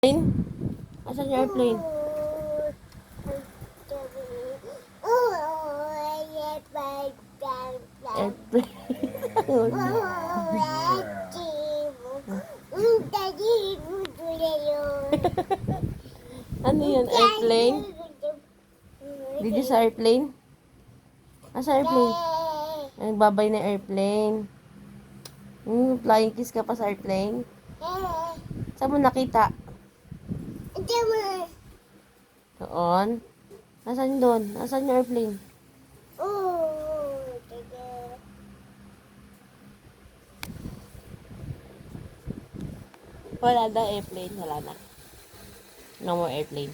Plane? Asan yung airplane? Airplane. Ano yun? Airplane? Did you sa airplane? Asa airplane? Ay, babay na airplane. Flying kiss ka pa sa airplane? Saan mo nakita? Doon? Nasaan doon? Nasaan yung airplane? Wala na airplane. Wala na. No more airplane.